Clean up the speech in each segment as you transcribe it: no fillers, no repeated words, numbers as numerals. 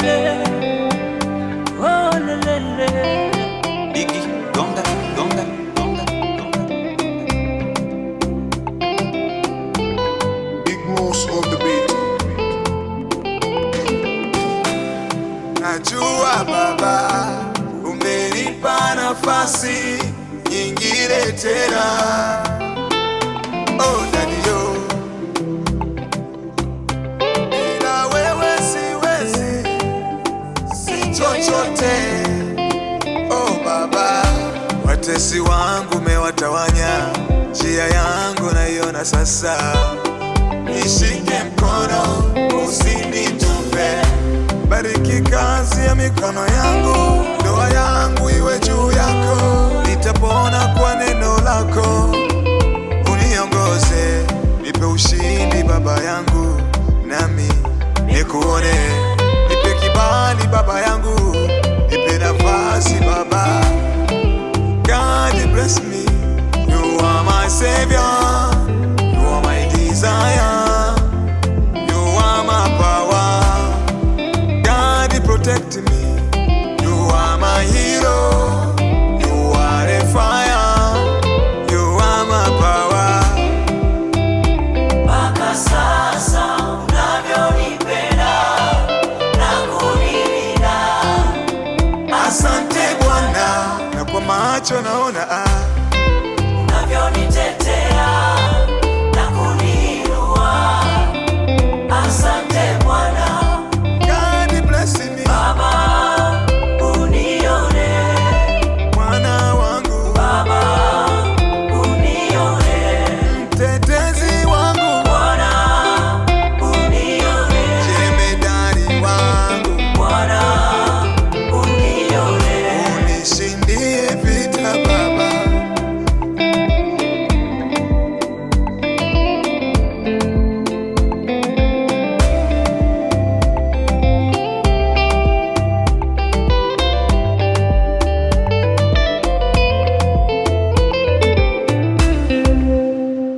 le, oh le le. Biggie, gonga, gonga, gonga, gonga. Big Moose on the beat. Najua Baba, umenipa nafasi nyingine tena. Oh Daddy yo, bila wewe siwezi, si chochote. Oh Baba, watesi wangu umewatawanya, njia yangu naiona sasa. Nishike mkono usinitupe, bariki kazi ya mikono yangu, ndoa yangu iwe juu yako, nitapona kwa neno lako. Uniongoze, nipe ushindi Baba yangu, nami nikuone. Nipe kibali Baba yangu, nipe nafasi Baba. God bless me, you are my savior, you are my desire, you are my power. God protect me, you are my hero, you are a fire, you are my power. Mpaka sasa unavyonipenda na kunilinda, Asante Bwana, na kwa macho naona unavyonitetea na kuniinua. Asante Bwana. God bless me, Baba, unione. Bwana wangu, Baba, unione. mtetezi wangu, Bwana, unione. jemedari wangu, Bwana, unione. unishindie vita Baba.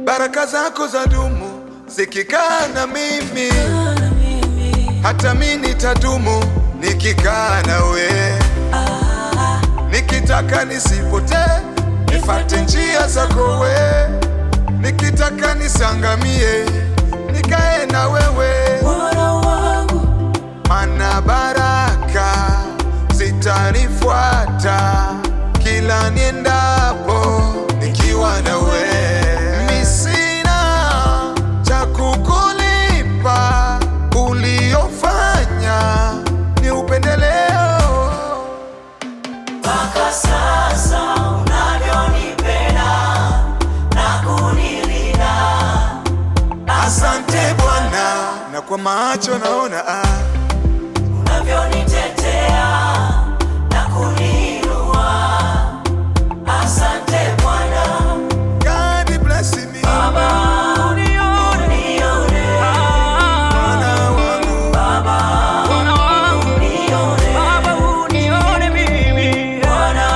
Baraka zako za dumu zikikaa na mimi, hata mimi nitadumu nikikaa nawe. Nikitaka nisipotee, nifate njia zako we, nikitaka nisangamie, nikae na wewe. Bwana wangu, Mana baraka zitanifuata kila niendapo, nikiwa na wewe. Mimi sina cha kukulipa, uliofanya ni upendeleo. mpaka sasa unavyonipenda na kunilinda. Asante Bwana, na kwa macho naona Unavyonitetea na kuniinua. Asante Bwana. God bless me, Baba, unione. Bwana wangu, Baba, unione. Baba, unione mimi. Bwana,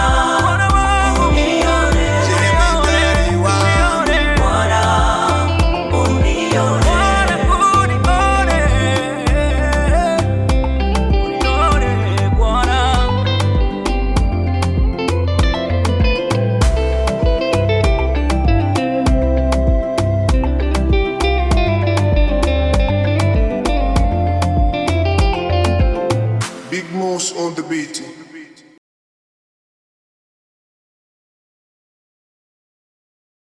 unione. jemedari wangu, Bwana, unione. Bwana, unione. Unione, Bwana. Big Moose on the beat.